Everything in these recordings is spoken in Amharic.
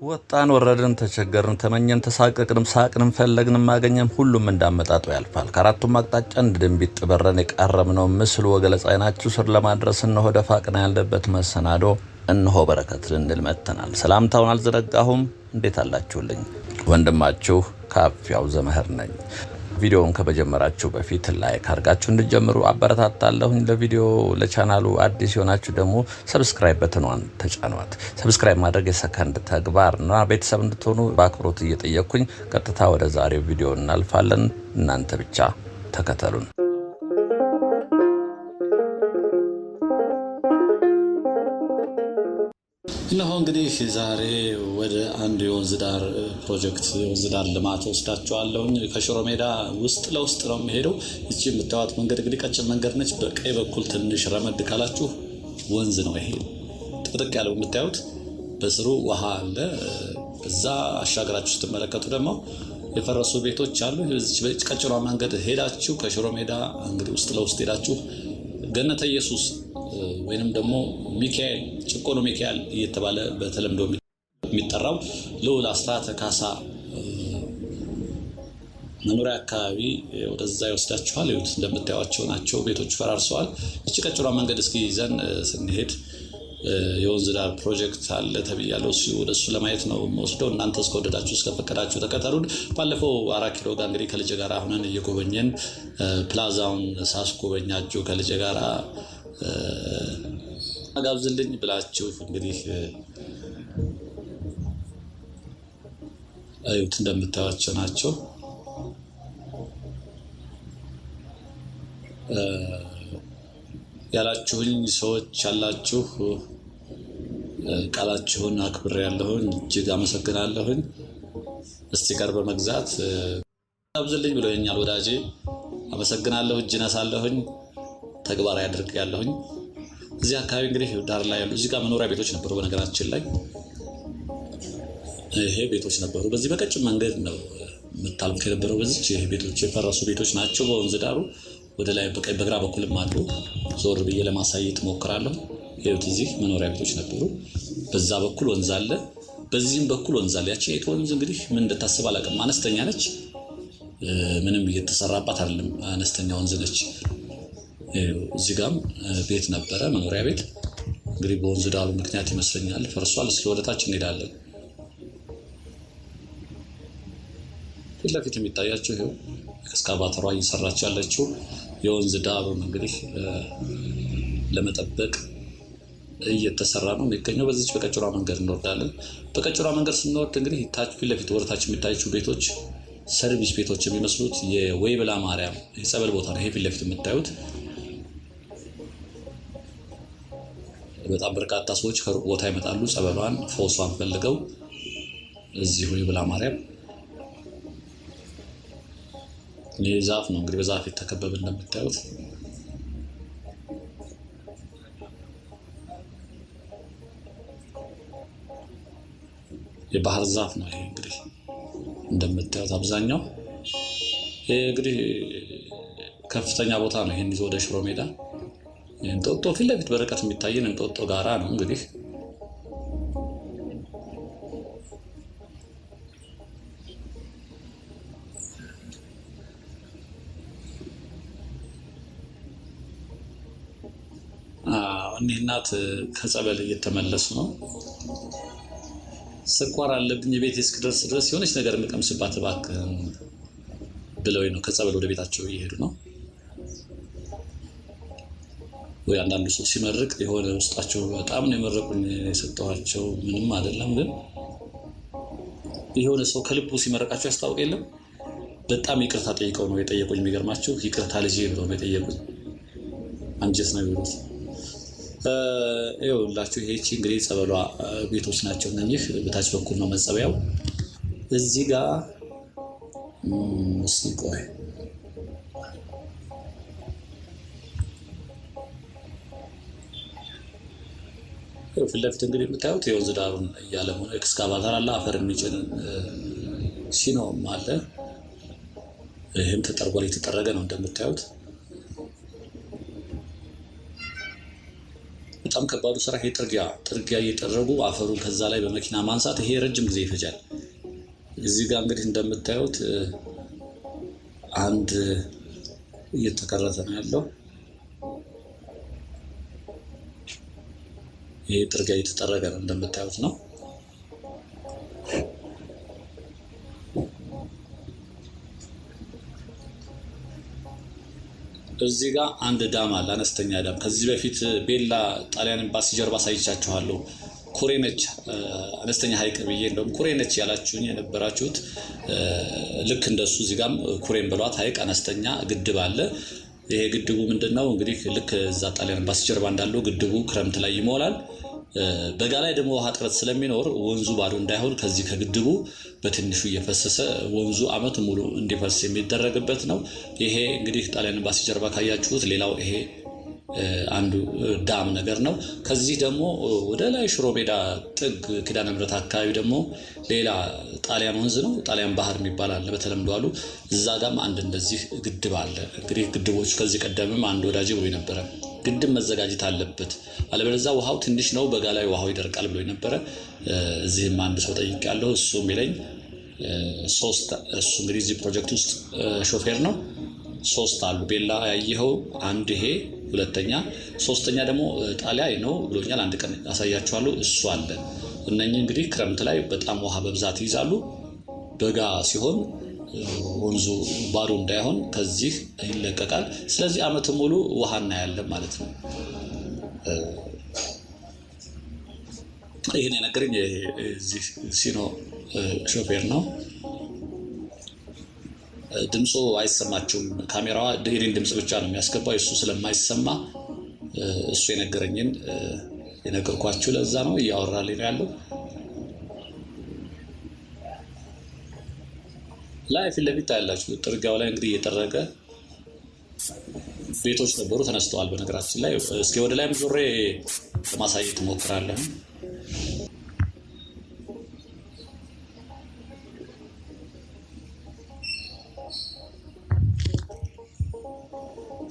ወጣን ወረድን ተቸገርን ተመኘን ተሳቀቅንም ሳቅንም ፈለግንም ማገኘም ሁሉም እንዳመጣጡ ያልፋል። ከአራቱም አቅጣጫ እንድንቢጥ በረን የቃረምነው ምስሉ ወገለጻ አይናችሁ ስር ለማድረስ እነሆ ደፋቅና ያለበት መሰናዶ እነሆ በረከት ልንል መጥተናል። ሰላምታውን አልዘነጋሁም። እንዴት አላችሁልኝ? ወንድማችሁ ካፊያው ዘመህር ነኝ። ቪዲዮውን ከመጀመራችሁ በፊት ላይክ አድርጋችሁ እንድትጀምሩ አበረታታለሁኝ። ለቪዲዮ ለቻናሉ አዲስ የሆናችሁ ደግሞ ሰብስክራይብ በተኗን ተጫኗት። ሰብስክራይብ ማድረግ የሰከንድ ተግባርና ቤተሰብ እንድትሆኑ በአክብሮት እየጠየቅኩኝ ቀጥታ ወደ ዛሬው ቪዲዮ እናልፋለን። እናንተ ብቻ ተከተሉን። እነሆ እንግዲህ ዛሬ ወደ አንድ የወንዝ ዳር ፕሮጀክት የወንዝ ዳር ልማት ወስዳቸዋለሁኝ። ከሽሮ ሜዳ ውስጥ ለውስጥ ነው የሚሄደው። እቺ የምታዩት መንገድ እንግዲህ ቀጭን መንገድ ነች። በቀኝ በኩል ትንሽ ረመድ ካላችሁ ወንዝ ነው ይሄ ጥቅጥቅ ያለው የምታዩት። በስሩ ውሃ አለ። እዛ አሻገራችሁ ስትመለከቱ ደግሞ የፈረሱ ቤቶች አሉ። እዚህ ቀጭኗ መንገድ ሄዳችሁ ከሽሮ ሜዳ እንግዲህ ውስጥ ለውስጥ ሄዳችሁ ገነተ ኢየሱስ ወይንም ደግሞ ሚካኤል ጭቆኖ ሚካኤል እየተባለ በተለምዶ የሚጠራው ልዑል አስራተ ካሳ መኖሪያ አካባቢ ወደዛ ይወስዳችኋል። ይሁት እንደምታዩቸው ናቸው። ቤቶች ፈራርሰዋል። እቺ ቀጭኗ መንገድ እስኪ ይዘን ስንሄድ የወንዝ ዳር ፕሮጀክት አለ ተብያለሁ። ወደሱ ለማየት ነው የምወስደው። እናንተ እስከወደዳችሁ እስከፈቀዳችሁ ተከተሉን። ባለፈው 4 ኪሎ ጋር እንግዲህ ከልጄ ጋር ሆነን እየጎበኘን ፕላዛውን ሳስጎበኛችሁ ከልጄ ጋር አጋብዝልኝ ብላችሁ እንግዲህ አዩት እንደምታዩቸው ናቸው። ያላችሁኝ ሰዎች ያላችሁ ቃላችሁን አክብሬያለሁኝ። እጅግ አመሰግናለሁኝ። ስቲከር በመግዛት አጋብዝልኝ ብሎኛል ወዳጄ። አመሰግናለሁ። እጅ ነሳለሁኝ። ተግባራዊ አድርጌያለሁኝ። እዚህ አካባቢ እንግዲህ ዳር ላይ ያሉ እዚህ ጋር መኖሪያ ቤቶች ነበሩ። በነገራችን ላይ ይሄ ቤቶች ነበሩ። በዚህ በቀጭን መንገድ ነው የምታልፉት የነበረው። በዚህ ይሄ ቤቶች የፈረሱ ቤቶች ናቸው። በወንዝ ዳሩ ወደ ላይ በቀኝ በግራ በኩልም አሉ። ዞር ብዬ ለማሳየት ሞክራለሁ። ይሄው እዚህ መኖሪያ ቤቶች ነበሩ። በዛ በኩል ወንዝ አለ፣ በዚህም በኩል ወንዝ አለ። ያቺ ወንዝ እንግዲህ ምን እንደታሰብ አላውቅም። አነስተኛ ነች። ምንም እየተሰራባት አይደለም። አነስተኛ ወንዝ ነች። እዚህ ጋም ቤት ነበረ፣ መኖሪያ ቤት። እንግዲህ በወንዝ ዳሩ ምክንያት ይመስለኛል ፈርሷል። እስኪ ወደታች እንሄዳለን። ፊት ለፊት የሚታያቸው ይኸው ኤክስካቫተሯ እየሰራች ያለችው የወንዝ ዳሩን እንግዲህ ለመጠበቅ እየተሰራ ነው የሚገኘው። በዚች በቀጭሯ መንገድ እንወርዳለን። በቀጭሯ መንገድ ስንወርድ እንግዲህ ታች ፊት ለፊት ወደታች የሚታያቸው ቤቶች ሰርቪስ ቤቶች የሚመስሉት የወይብላ ማርያም የጸበል ቦታ ነው። ይሄ ፊት ለፊት የምታዩት በጣም በርካታ ሰዎች ከሩቅ ቦታ ይመጣሉ። ጸበሏን ፈውሷን ፈልገው እዚህ ወይብላ ማርያም። ይህ ዛፍ ነው እንግዲህ በዛፍ የተከበበ እንደምታዩት። የባህር ዛፍ ነው ይሄ እንግዲህ እንደምታዩት አብዛኛው። ይሄ እንግዲህ ከፍተኛ ቦታ ነው። ይሄን ይዞ ወደ ሽሮ ሜዳ እንጦጦ ፊት ለፊት በርቀት የሚታየን እንጦጦ ጋራ ነው እንግዲህ። እኒህ እናት ከጸበል እየተመለሱ ነው። ስኳር አለብኝ የቤት እስክደርስ ድረስ የሆነች ነገር የምቀምስባት እባክህ ብለውኝ ነው ከጸበል ወደ ቤታቸው እየሄዱ ነው። ወይ አንዳንዱ ሰው ሲመርቅ የሆነ ውስጣቸው በጣም ነው የመረቁኝ የሰጠኋቸው ምንም አይደለም። ግን የሆነ ሰው ከልቡ ሲመረቃቸው ያስታውቅ የለም። በጣም ይቅርታ ጠይቀው ነው የጠየቁኝ። የሚገርማቸው ይቅርታ ልጄ ብለው ነው የጠየቁኝ። አንጀት ነው የሚሉት። ይኸውላችሁ ይሄ እንግዲህ ጸበሏ ቤቶች ናቸው እነኚህ። በታች በኩል ነው መጸበያው። እዚህ ጋር እስኪ ቆይ ፊት ለፊት እንግዲህ የምታዩት የወንዝ ዳሩን እያለሙ ነው። ኤክስካቫተር አለ፣ አፈር የሚጭን ሲኖም አለ። ይህም ተጠርጓል፣ የተጠረገ ነው እንደምታዩት። በጣም ከባዱ ስራ ይሄ ጥርጊያ እየጠረጉ አፈሩን ከዛ ላይ በመኪና ማንሳት፣ ይሄ ረጅም ጊዜ ይፈጃል። እዚህ ጋር እንግዲህ እንደምታዩት አንድ እየተቀረጸ ነው ያለው። ይሄ ጥርጊያ እየተጠረገ ነው እንደምታዩት ነው። እዚህ ጋር አንድ ዳም አለ፣ አነስተኛ ዳም። ከዚህ በፊት ቤላ ጣሊያን ኤምባሲ ጀርባ ሳይቻችኋለሁ። ኩሬ ነች፣ አነስተኛ ሐይቅ ብዬ እንደውም ኩሬ ነች ያላችሁኝ የነበራችሁት ልክ እንደሱ እዚህ ጋርም ኩሬን ብሏት ሐይቅ አነስተኛ ግድብ አለ። ይሄ ግድቡ ምንድነው እንግዲህ ልክ እዛ ጣሊያን ኤምባሲ ጀርባ እንዳለው ግድቡ ክረምት ላይ ይሞላል። በጋ ላይ ደግሞ ውሃ እጥረት ስለሚኖር ወንዙ ባዶ እንዳይሆን ከዚህ ከግድቡ በትንሹ እየፈሰሰ ወንዙ ዓመት ሙሉ እንዲፈስ የሚደረግበት ነው። ይሄ እንግዲህ ጣሊያን ኤምባሲ ጀርባ ካያችሁት ሌላው ይሄ አንዱ ዳም ነገር ነው። ከዚህ ደግሞ ወደ ላይ ሽሮ ሜዳ ጥግ ኪዳነ ምሕረት አካባቢ ደግሞ ሌላ ጣሊያን ወንዝ ነው፣ ጣሊያን ባህር የሚባል አለ በተለምዶ አሉ። እዛ ጋም አንድ እንደዚህ ግድብ አለ። እንግዲህ ግድቦች ከዚህ ቀደምም አንድ ወዳጅ ብሎ ነበረ ግድብ መዘጋጀት አለበት፣ አለበለዚያ ውሃው ትንሽ ነው፣ በጋ ላይ ውሃው ይደርቃል ብሎ ነበረ። እዚህም አንድ ሰው ጠይቄያለሁ። እሱ የሚለኝ እሱ እንግዲህ እዚህ ፕሮጀክት ውስጥ ሾፌር ነው። 3 አሉ። ቤላ ያየኸው አንድ፣ ይሄ ሁለተኛ፣ ሶስተኛ ደግሞ ጣሊያን ነው ብሎኛል። አንድ ቀን ያሳያችኋለሁ። እሱ አለ። እነኚህ እንግዲህ ክረምት ላይ በጣም ውሃ በብዛት ይይዛሉ። በጋ ሲሆን ወንዙ ባዶ እንዳይሆን ከዚህ ይለቀቃል። ስለዚህ ዓመት ሙሉ ውሃ እናያለን ማለት ነው። ይህን የነገረኝ እዚህ ሲኖ ሾፌር ነው። ድምፁ አይሰማችሁም። ካሜራዋ የኔን ድምፅ ብቻ ነው የሚያስገባው። እሱ ስለማይሰማ እሱ የነገረኝን የነገርኳችሁ ለዛ ነው። እያወራልኝ ነው ያለው። ላይ ፊት ለፊት ያላችሁ ጥርጊያው ላይ እንግዲህ እየጠረገ ቤቶች ነበሩ፣ ተነስተዋል። በነገራችን ላይ እስኪ ወደ ላይም ዞሬ ለማሳየት እሞክራለሁ።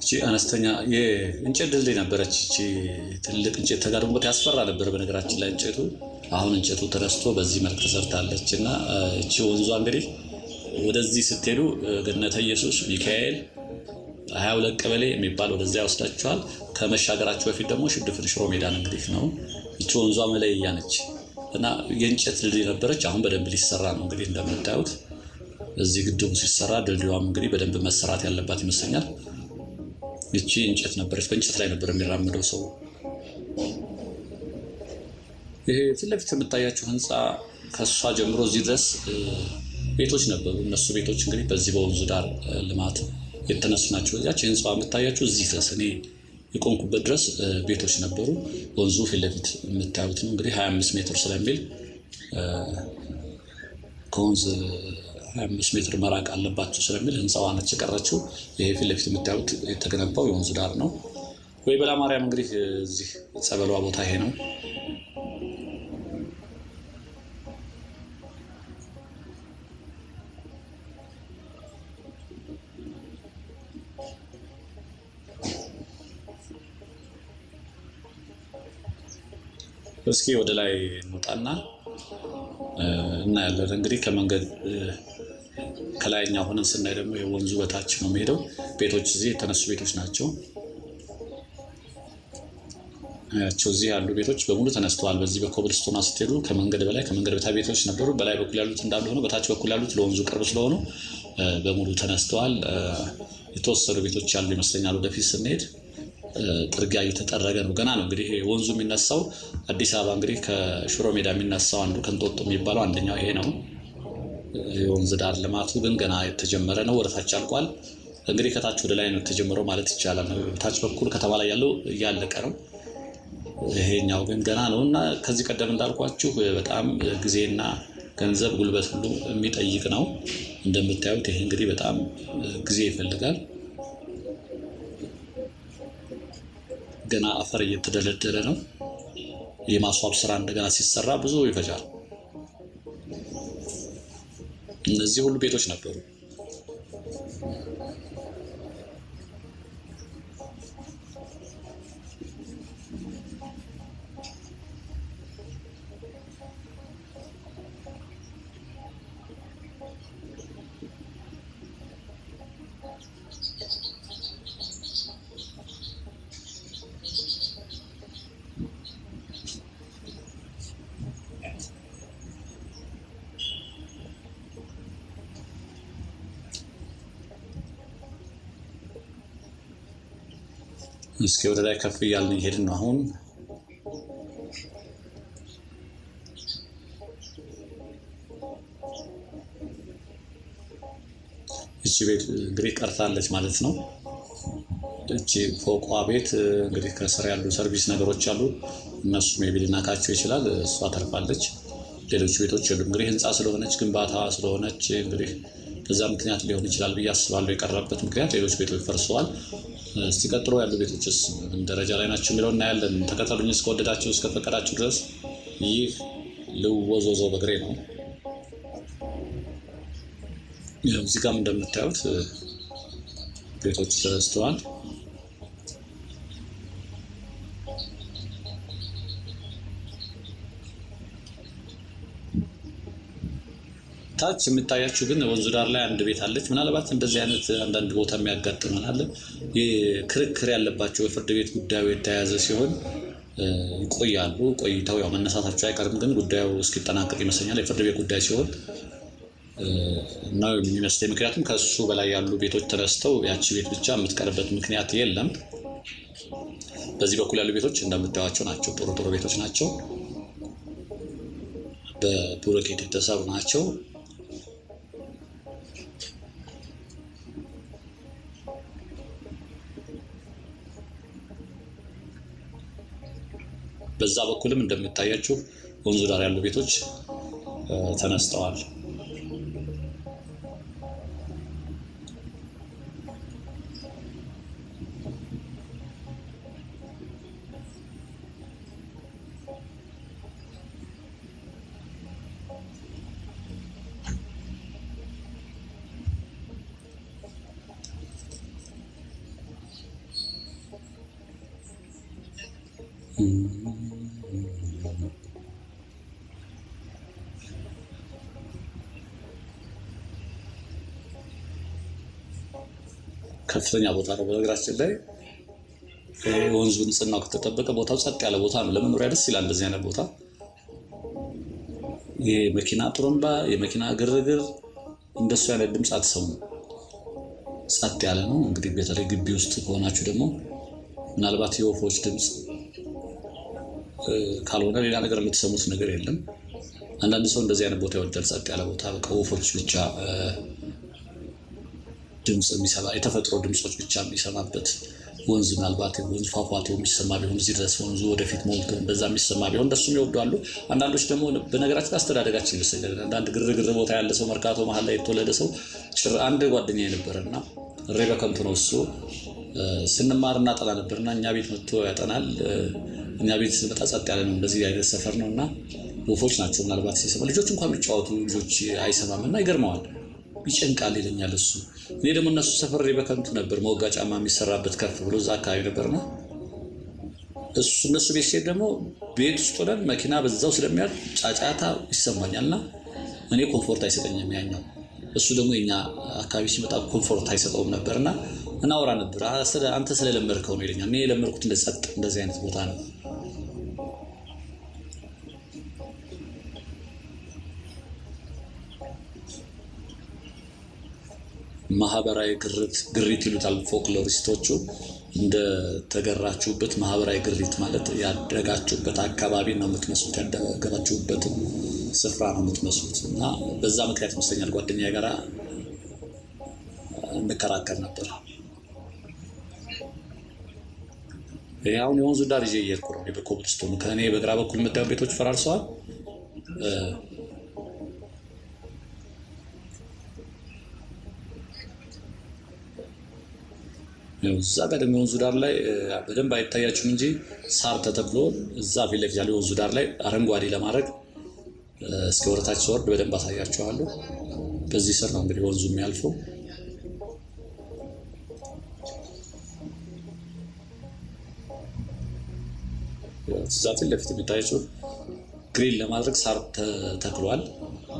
እቺ አነስተኛ የእንጨት ድልድይ ነበረች። እቺ ትልቅ እንጨት ተጋድሞበት ያስፈራ ነበር በነገራችን ላይ እንጨቱ። አሁን እንጨቱ ተነስቶ በዚህ መልክ ተሰርታለች እና እቺ ወንዟ እንግዲህ ወደዚህ ስትሄዱ ገነተ ኢየሱስ ሚካኤል 22 ቀበሌ የሚባል ወደዚያ ያወስዳችኋል። ከመሻገራችሁ በፊት ደግሞ ሽድፍን ሽሮ ሜዳን እንግዲህ ነው። እቺ ወንዟ መለያ ነች እና የእንጨት ድልድይ ነበረች። አሁን በደንብ ሊሰራ ነው እንግዲህ እንደምታዩት። እዚህ ግድቡ ሲሰራ ድልድዩም እንግዲህ በደንብ መሰራት ያለባት ይመስለኛል። እቺ እንጨት ነበረች፣ በእንጨት ላይ ነበር የሚራመደው ሰው። ይሄ ፊት ለፊት የምታያችሁ ህንፃ ከሷ ጀምሮ እዚህ ድረስ ቤቶች ነበሩ። እነሱ ቤቶች እንግዲህ በዚህ በወንዙ ዳር ልማት የተነሱ ናቸው። እዚያች ህንፃ የምታያችሁ እዚህ ድረስ እኔ የቆምኩበት ድረስ ቤቶች ነበሩ። ወንዙ ፊት ለፊት የምታዩት ነው እንግዲህ 25 ሜትር ስለሚል ከወንዝ 25 ሜትር መራቅ አለባቸው ስለሚል ህንፃዋ ነች የቀረችው። ይሄ ፊት ለፊት የምታዩት የተገነባው የወንዙ ዳር ነው። ወይ በላ ማርያም እንግዲህ እዚህ ጸበሏ ቦታ ይሄ ነው። እስኪ ወደ ላይ እንውጣና እናያለን። እንግዲህ ከመንገድ ከላይኛ ሆነን ስናይ ደግሞ የወንዙ በታች ነው የሚሄደው። ቤቶች እዚህ የተነሱ ቤቶች ናቸው። ያቸው እዚህ ያሉ ቤቶች በሙሉ ተነስተዋል። በዚህ በኮብልስቶን ስትሄዱ ከመንገድ በላይ ከመንገድ በታች ቤቶች ነበሩ። በላይ በኩል ያሉት እንዳሉ ሆኖ በታች በኩል ያሉት ለወንዙ ቅርብ ስለሆኑ በሙሉ ተነስተዋል። የተወሰኑ ቤቶች ያሉ ይመስለኛል። ወደፊት ስንሄድ ጥርጊያ እየተጠረገ ነው። ገና ነው እንግዲህ ወንዙ የሚነሳው አዲስ አበባ እንግዲህ ከሽሮ ሜዳ የሚነሳው አንዱ ከንጦጦ የሚባለው አንደኛው ይሄ ነው። የወንዝ ዳር ልማቱ ግን ገና የተጀመረ ነው። ወደታች አልቋል። እንግዲህ ከታች ወደ ላይ ነው የተጀመረው ማለት ይቻላል። ታች በኩል ከተማ ላይ ያለው እያለቀ ነው። ይሄኛው ግን ገና ነው እና ከዚህ ቀደም እንዳልኳችሁ በጣም ጊዜና ገንዘብ ጉልበት ሁሉ የሚጠይቅ ነው። እንደምታዩት ይሄ እንግዲህ በጣም ጊዜ ይፈልጋል። ገና አፈር እየተደለደለ ነው። የማስዋብ ስራ እንደገና ሲሰራ ብዙ ይፈጃል። እነዚህ ሁሉ ቤቶች ነበሩ። እስኪ ወደ ላይ ከፍ እያልን እየሄድን ነው አሁን። እቺ ቤት እንግዲህ ቀርታለች ማለት ነው። እቺ ፎቋ ቤት እንግዲህ ከስር ያሉ ሰርቪስ ነገሮች አሉ፣ እነሱ ሜቢ ሊናካቸው ይችላል። እሷ ተርፋለች። ሌሎች ቤቶች የሉም። እንግዲህ ህንፃ ስለሆነች ግንባታ ስለሆነች እንግዲህ በዛ ምክንያት ሊሆን ይችላል ብዬ አስባለሁ። የቀረበት ምክንያት ሌሎች ቤቶች ፈርሰዋል። እስቲ ቀጥሎ ያሉ ቤቶችስ ምን ደረጃ ላይ ናቸው የሚለው እናያለን። ተከተሉኝ እስከወደዳችሁ እስከፈቀዳችሁ ድረስ። ይህ ልወዞዞ በግሬ ነው። እዚህ ጋርም እንደምታዩት ቤቶች ተነስተዋል። ታች የምታያችሁ ግን ወንዙ ዳር ላይ አንድ ቤት አለች። ምናልባት እንደዚህ አይነት አንዳንድ ቦታ የሚያጋጥመን አለ። ክርክር ያለባቸው የፍርድ ቤት ጉዳዩ የተያያዘ ሲሆን ይቆያሉ። ቆይተው ያው መነሳታቸው አይቀርም፣ ግን ጉዳዩ እስኪጠናቀቅ ይመስለኛል። የፍርድ ቤት ጉዳይ ሲሆን ነው የሚመስለኝ። ምክንያቱም ከሱ በላይ ያሉ ቤቶች ተነስተው ያቺ ቤት ብቻ የምትቀርበት ምክንያት የለም። በዚህ በኩል ያሉ ቤቶች እንደምታዩቸው ናቸው። ጥሩ ጥሩ ቤቶች ናቸው። በብሎኬት የተሰሩ ናቸው። በዛ በኩልም እንደምታያችሁ ወንዙ ዳር ያሉ ቤቶች ተነስተዋል። ከፍተኛ ቦታ ነው። በነገራችን ላይ ወንዙ ንጽህናው ከተጠበቀ ቦታው ጸጥ ያለ ቦታ ነው። ለመኖሪያ ደስ ይላል እንደዚህ አይነት ቦታ። የመኪና ጥሩምባ፣ የመኪና ግርግር እንደሱ አይነት ድምፅ አትሰሙም። ጸጥ ያለ ነው። እንግዲህ በተለይ ግቢ ውስጥ ከሆናችሁ ደግሞ ምናልባት የወፎች ድምፅ ካልሆነ ሌላ ነገር የምትሰሙት ነገር የለም። አንዳንድ ሰው እንደዚህ አይነት ቦታ ይወዳል። ጸጥ ያለ ቦታ፣ በቃ ወፎች ብቻ ድምፅ የሚሰማ የተፈጥሮ ድምፆች ብቻ የሚሰማበት ወንዝ፣ ምናልባት ወንዝ ፏፏቴው የሚሰማ ቢሆን እዚህ ድረስ ወንዙ ወደፊት ሞልቶ እንደዛ የሚሰማ ቢሆን እንደሱም ይወዳሉ። አንዳንዶች ደግሞ በነገራችን አስተዳደጋችን ይመስላል። አንዳንድ ግርግር ቦታ ያለ ሰው መርካቶ መሀል ላይ የተወለደ ሰው አንድ ጓደኛ የነበረና እሬ በከንቱ ነው እሱ። ስንማር እናጠና ነበርና እኛ ቤት መጥቶ ያጠናል። እኛ ቤት ስመጣ ጸጥ ያለ ነው፣ እንደዚህ አይነት ሰፈር ነው እና ወፎች ናቸው ምናልባት ሲሰማ። ልጆች እንኳን የሚጫወቱ ልጆች አይሰማም እና ይገርመዋል፣ ይጨንቃል ይለኛል እሱ። እኔ ደግሞ እነሱ ሰፈር እሬ በከንቱ ነበር፣ መወጋ ጫማ የሚሰራበት ከፍ ብሎ እዛ አካባቢ ነበርና እነሱ ቤት ሲሄድ ደግሞ ቤት ውስጥ ሆነን መኪና በዛው ስለሚያል ጫጫታ ይሰማኛልና እኔ ኮምፎርት አይሰጠኝም ያኛው። እሱ ደግሞ የኛ አካባቢ ሲመጣ ኮምፎርት አይሰጠውም ነበርና እናወራ ነበር። አንተ ስለለመድከው ነው ይለኛል። እኔ የለመድኩት እንደዚህ አይነት ቦታ ነው። ማህበራዊ ግሪት ይሉታል ፎክሎሪስቶቹ። እንደ ተገራችሁበት ማህበራዊ ግሪት ማለት ያደጋችሁበት አካባቢ ነው የምትመስሉት፣ ያደጋችሁበትን ስፍራ ነው የምትመስሉት። እና በዛ ምክንያት ይመስለኛል ጓደኛዬ ጋር እንከራከር ነበር። ይሄ አሁን የወንዙ ዳር ይዤ እየሄድኩ ነው በኮብልስቶን። ከእኔ በግራ በኩል የምታዩ ቤቶች ፈራርሰዋል። እዛ ጋር ደግሞ የወንዙ ዳር ላይ በደንብ አይታያችሁም እንጂ ሳር ተተክሎ እዛ ፊት ለፊት ያለው የወንዙ ዳር ላይ አረንጓዴ ለማድረግ እስከ ወረታች ስወርድ በደንብ አሳያችኋለሁ። በዚህ ስር ነው እንግዲህ ወንዙ የሚያልፈው። እዛ ፊት ለፊት የሚታያችሁ ግሪን ለማድረግ ሳር ተተክሏል።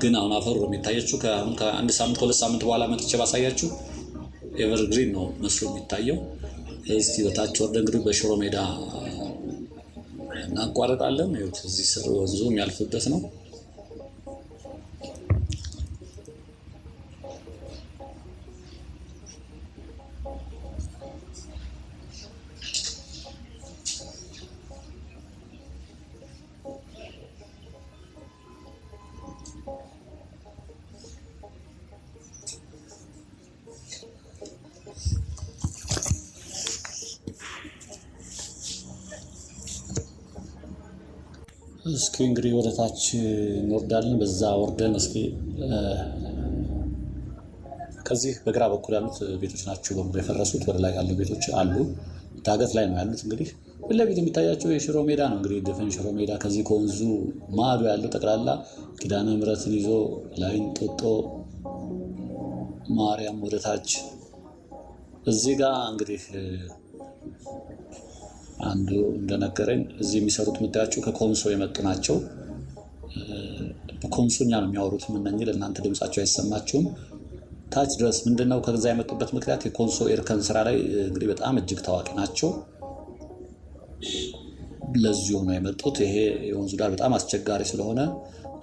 ግን አሁን አፈሩ ነው የሚታያችሁ። ከአንድ ሳምንት ከሁለት ሳምንት በኋላ መጥቼ ባሳያችሁ ኤቨርግሪን ነው መስሎ የሚታየው። እስቲ በታች ወርደ እንግዲህ በሽሮ ሜዳ እናቋረጣለን። ይኸውት እዚህ ስር ወንዙ የሚያልፍበት ነው። እስኪ እንግዲህ ወደ ታች እንወርዳለን። በዛ ወርደን እስኪ ከዚህ በግራ በኩል ያሉት ቤቶች ናቸው በሙሉ የፈረሱት። ወደ ላይ ያሉ ቤቶች አሉ፣ ዳገት ላይ ነው ያሉት። እንግዲህ ፊት ለፊት የሚታያቸው የሽሮ ሜዳ ነው። እንግዲህ ድፍን ሽሮ ሜዳ ከዚህ ከወንዙ ማዶ ያለው ጠቅላላ ኪዳነ ምሕረትን ይዞ ላይ እንጦጦ ማርያም ወደ ታች እዚህ ጋር እንግዲህ አንዱ እንደነገረኝ እዚህ የሚሰሩት የምታያቸው ከኮንሶ የመጡ ናቸው። በኮንሶኛ ነው የሚያወሩት። ምንነኝ ለእናንተ ድምጻቸው አይሰማችሁም። ታች ድረስ ምንድነው ከዛ የመጡበት ምክንያት የኮንሶ ኤርከን ስራ ላይ እንግዲህ በጣም እጅግ ታዋቂ ናቸው። ለዚሁ ነው የመጡት። ይሄ የወንዙ ዳር በጣም አስቸጋሪ ስለሆነ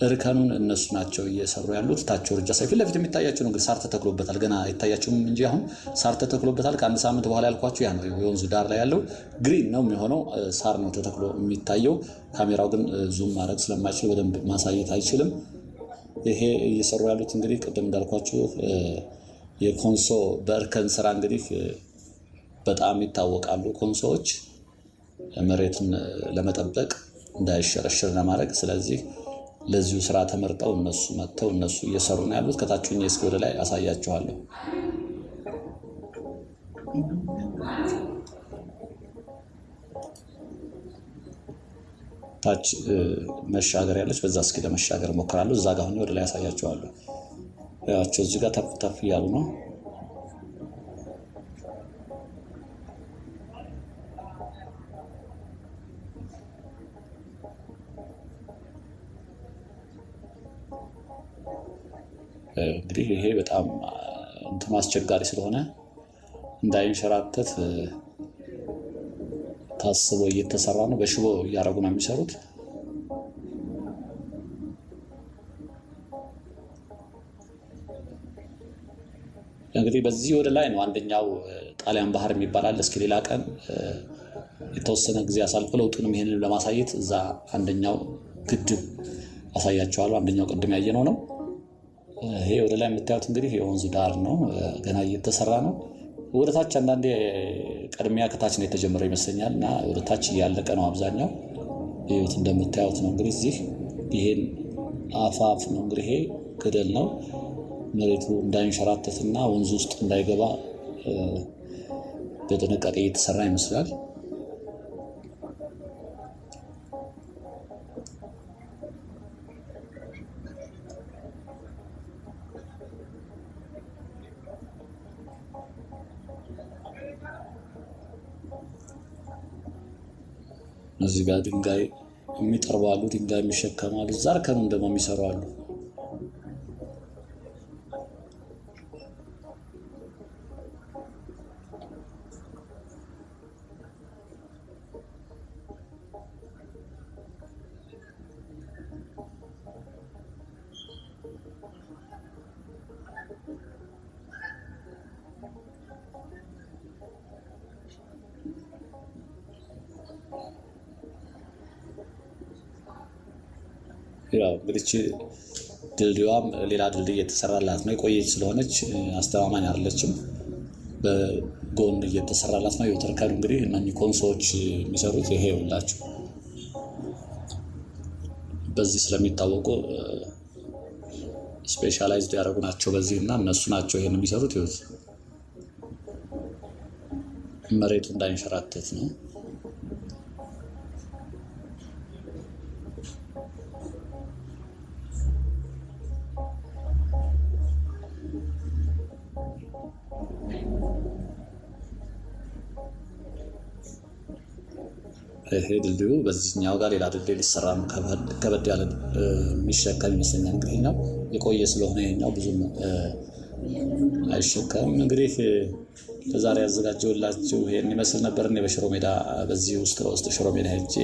እርከኑን እነሱ ናቸው እየሰሩ ያሉት። ታች ወርጃ ሳይ ፊት ለፊት የሚታያቸው ነው እንግዲህ ሳር ተተክሎበታል። ገና አይታያችሁም እንጂ አሁን ሳር ተተክሎበታል። ከአንድ ሳምንት በኋላ ያልኳችሁ ያ ነው የወንዙ ዳር ላይ ያለው ግሪን ነው የሚሆነው። ሳር ነው ተተክሎ የሚታየው። ካሜራው ግን ዙም ማድረግ ስለማይችል በደንብ ማሳየት አይችልም። ይሄ እየሰሩ ያሉት እንግዲህ ቅድም እንዳልኳችሁ የኮንሶ በእርከን ስራ እንግዲህ በጣም ይታወቃሉ። ኮንሶዎች መሬትን ለመጠበቅ እንዳይሸረሸር ለማድረግ ስለዚህ ለዚሁ ስራ ተመርጠው እነሱ መጥተው እነሱ እየሰሩ ነው ያሉት። ከታችኛ እስኪ ወደ ላይ አሳያችኋለሁ። ታች መሻገር ያለች በዛ እስኪ ለመሻገር ሞክራለሁ። እዛ ጋር ሆኜ ወደ ላይ አሳያችኋለሁ። ያቸው እዚህ ጋር ተፍ ተፍ እያሉ ነው። እንግዲህ ይሄ በጣም እንትኑ አስቸጋሪ ስለሆነ እንዳይንሸራተት ታስቦ እየተሰራ ነው። በሽቦ እያደረጉ ነው የሚሰሩት። እንግዲህ በዚህ ወደ ላይ ነው አንደኛው ጣሊያን ባህር የሚባላል። እስኪ ሌላ ቀን የተወሰነ ጊዜ አሳልፎ ለውጡንም ይሄንን ለማሳየት እዛ አንደኛው ግድብ አሳያቸዋለሁ። አንደኛው ቅድም ያየነው ነው። ይሄ ወደ ላይ የምታዩት እንግዲህ የወንዙ ዳር ነው። ገና እየተሰራ ነው። ወደ ታች አንዳንዴ ቀድሚያ ከታች ነው የተጀመረው ይመስለኛል እና ወደ ታች እያለቀ ነው አብዛኛው። ይሄት እንደምታዩት ነው እንግዲህ እዚህ ይሄን አፋፍ ነው እንግዲህ ይሄ ገደል ነው። መሬቱ እንዳይንሸራተትና ወንዙ ውስጥ እንዳይገባ በጥንቃቄ እየተሰራ ይመስላል። እዚህ ጋር ድንጋይ የሚጠርቡ አሉ፣ ድንጋይ የሚሸከሙ አሉ። እዛ እርከኑን ደግሞ የሚሰሩ አሉ። ያው እንግዲህ ድልድዩም ሌላ ድልድይ እየተሰራላት ነው። የቆየች ስለሆነች አስተማማኝ አይደለችም። በጎን እየተሰራላት ነው። የተርከኑ እንግዲህ እነኚህ ኮንሶዎች የሚሰሩት ይሄ ሁላችሁ በዚህ ስለሚታወቁ ስፔሻላይዝድ ያደረጉ ናቸው በዚህ እና እነሱ ናቸው ይሄን የሚሰሩት። ይሁት መሬቱ እንዳይንሸራተት ነው። ይሄ ድልድዩ በዚህኛው ጋር ሌላ ድልድይ ሊሰራ ነው። ከበድ ያለ የሚሸከም ይመስለኛል። እንግዲህ ነው የቆየ ስለሆነ ይሄኛው ብዙም አይሸከምም። እንግዲህ ለዛሬ ያዘጋጀሁላችሁ ይሄን ይመስል ነበር። እኔ በሽሮ ሜዳ በዚህ ውስጥ ለውስጥ ሽሮ ሜዳ ሄጄ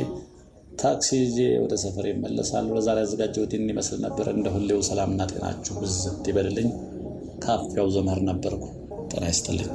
ታክሲ ይዤ ወደ ሰፈር እመለሳለሁ። ለዛሬ ያዘጋጀሁት ይሄን ይመስል ነበር። እንደ ሁሌው ሰላምና ጤናችሁ ብዝት ይበልልኝ። ካፌው ዘመር ነበርኩ። ጤና ይስጥልኝ።